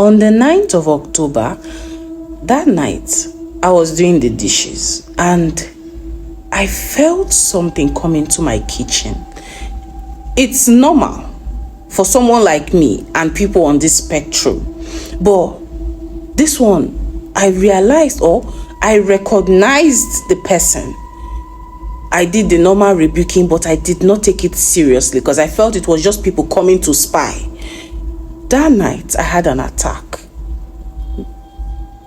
On the 9th of October, that night, I was doing the dishes and I felt something come into my kitchen. It's normal for someone like me and people on this spectrum. But this one, I realized or I recognized the person. I did the normal rebuking, but I did not take it seriously because I felt it was just people coming to spy. That night, I had an attack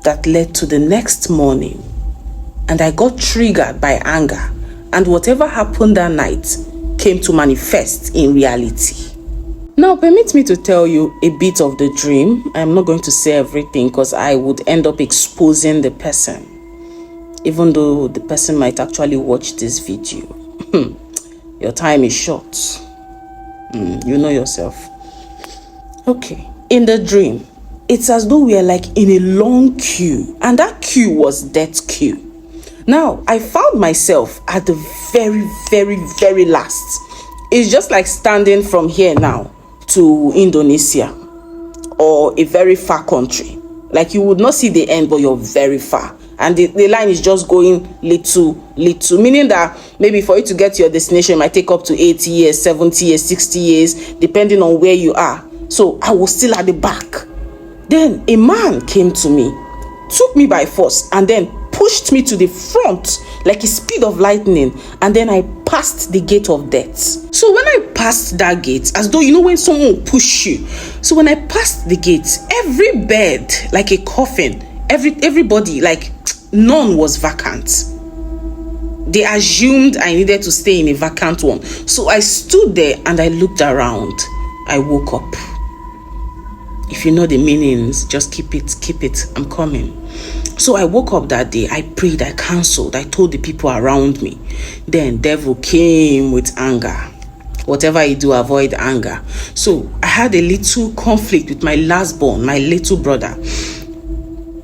that led to the next morning, and I got triggered by anger, and whatever happened that night came to manifest in reality. Now, permit me to tell you a bit of the dream. I'm not going to say everything because I would end up exposing the person, even though the person might actually watch this video. Your time is short. You know yourself. Okay, in the dream, it's as though we are like in a long queue, and that queue was death queue. Now, I found myself at the very, very, very last. It's just like standing from here now to Indonesia or a very far country. Like you would not see the end, but you're very far. And the line is just going little, meaning that maybe for you to get to your destination, it might take up to 80 years, 70 years, 60 years, depending on where you are. So I was still at the back. Then a man came to me, took me by force, and then pushed me to the front like a speed of lightning, and then I passed the gate of death. So when I passed that gate, as though you know when someone will push you, so when I passed the gate, every bed, like a coffin, everybody, like none was vacant. They assumed I needed to stay in a vacant one. So I stood there and I looked around. I woke up. If you know the meanings, just keep it, I'm coming. So I woke up that day, I prayed, I cancelled, I told the people around me. Then devil came with anger. Whatever you do, avoid anger. So I had a little conflict with my last born, my little brother.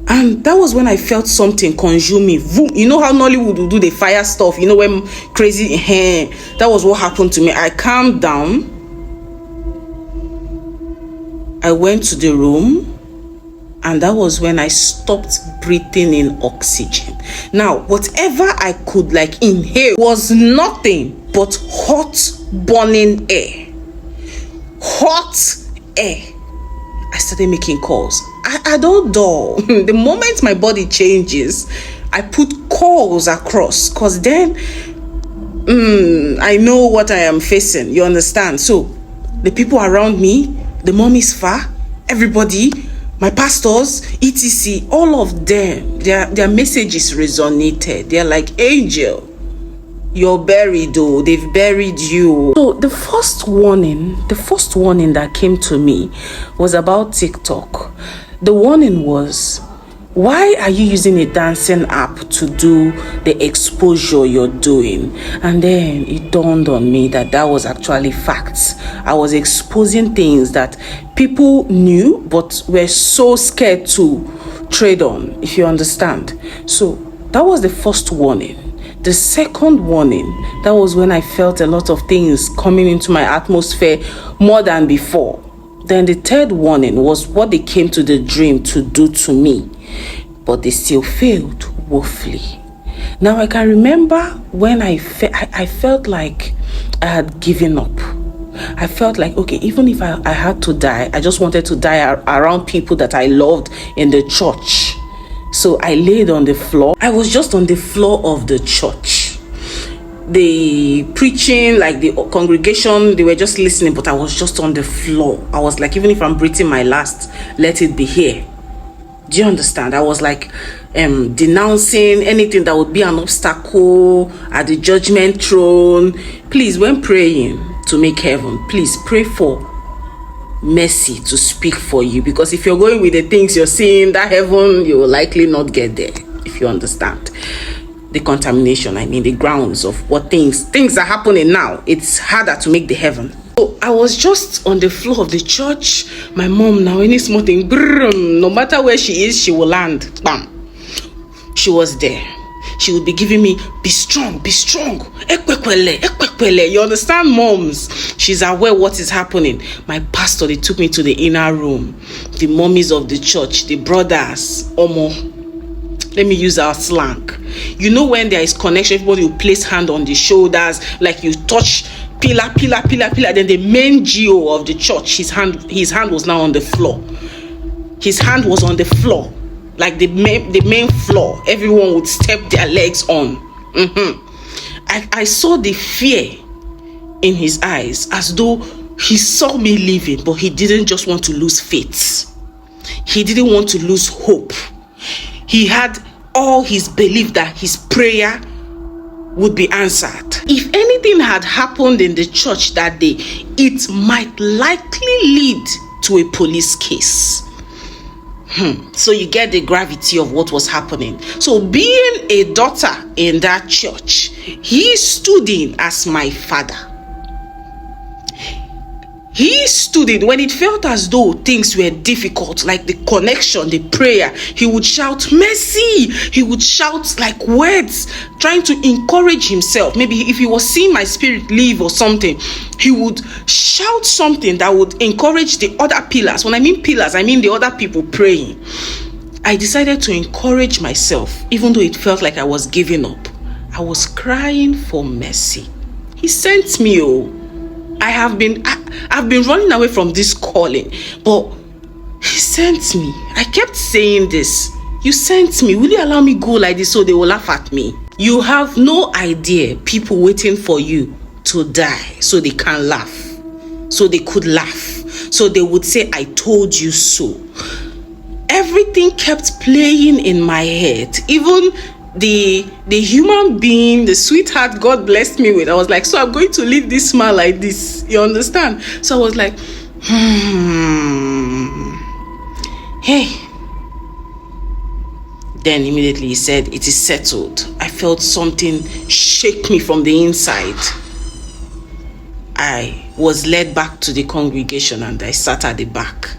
And that was when I felt something consume me. You know how Nollywood will do the fire stuff, you know, when crazy hair. That was what happened to me. I calmed down. I went to the room, and that was when I stopped breathing in oxygen. Now, whatever I could like inhale was nothing but hot, burning air. Hot air. I started making calls. I don't know. The moment my body changes, I put calls across, because then I know what I am facing. You understand? So the people around me, the mom is far, everybody, my pastors, etc., all of them, their messages resonated. They're like, Angel, you're buried though, they've buried you. So the first warning that came to me was about TikTok. The warning was, why are you using a dancing app to do the exposure you're doing? And then it dawned on me that was actually facts. I was exposing things that people knew but were so scared to trade on, if you understand. So that was the first warning. The second warning, that was when I felt a lot of things coming into my atmosphere more than before. Then the third warning was what they came to the dream to do to me, but they still failed woefully. Now I can remember when I felt like I had given up. I felt like, okay, even if I had to die, I just wanted to die around people that I loved in the church. So I laid on the floor. I was just on the floor of the church. The preaching, like the congregation, they were just listening, but I was just on the floor. I was like, even if I'm breathing my last, let it be here. Do you understand? I was like denouncing anything that would be an obstacle at the judgment throne. Please, when praying to make heaven, please pray for mercy to speak for you, because if you're going with the things you're seeing, that heaven, you will likely not get there, if you understand. The contamination, the grounds of what things are happening now, it's harder to make the heaven. So I was just on the floor of the church. My mom, now any small thing, no matter where she is, she will land. Bam. She was there. she would be giving me, be strong, ekwekwele, ekwekwele. You understand, moms? She's aware what is happening. My pastor, they took me to the inner room. The mummies of the church, the brothers, omo. Let me use our slang. You know, when there is connection, everybody will place hand on the shoulders, like you touch pillar. Then the main GO of the church, his hand was now on the floor. His hand was on the floor, like the main floor. Everyone would step their legs on. I saw the fear in his eyes, as though he saw me leaving, but he didn't just want to lose faith. He didn't want to lose hope. He had all his belief that his prayer would be answered. If anything had happened in the church that day, it might likely lead to a police case. So you get the gravity of what was happening. So being a daughter in that church, he stood in as my father. He stood in when it felt as though things were difficult, like the connection, the prayer. He would shout, mercy. He would shout like words, trying to encourage himself. Maybe if he was seeing my spirit leave or something, he would shout something that would encourage the other pillars. When I mean pillars, I mean the other people praying. I decided to encourage myself, even though it felt like I was giving up. I was crying for mercy. He sent me, I've been running away from this calling, but he sent me. I kept saying this. You sent me. Will you allow me go like this so they will laugh at me? You have no idea, people waiting for you to die so they can laugh. So they could laugh. So they would say, I told you so. Everything kept playing in my head. Even the human being, the sweetheart God blessed me with, I was like, so I'm going to leave this smile like this. You understand? So I was like, hey. Then immediately he said, it is settled. I felt something shake me from the inside. I was led back to the congregation and I sat at the back.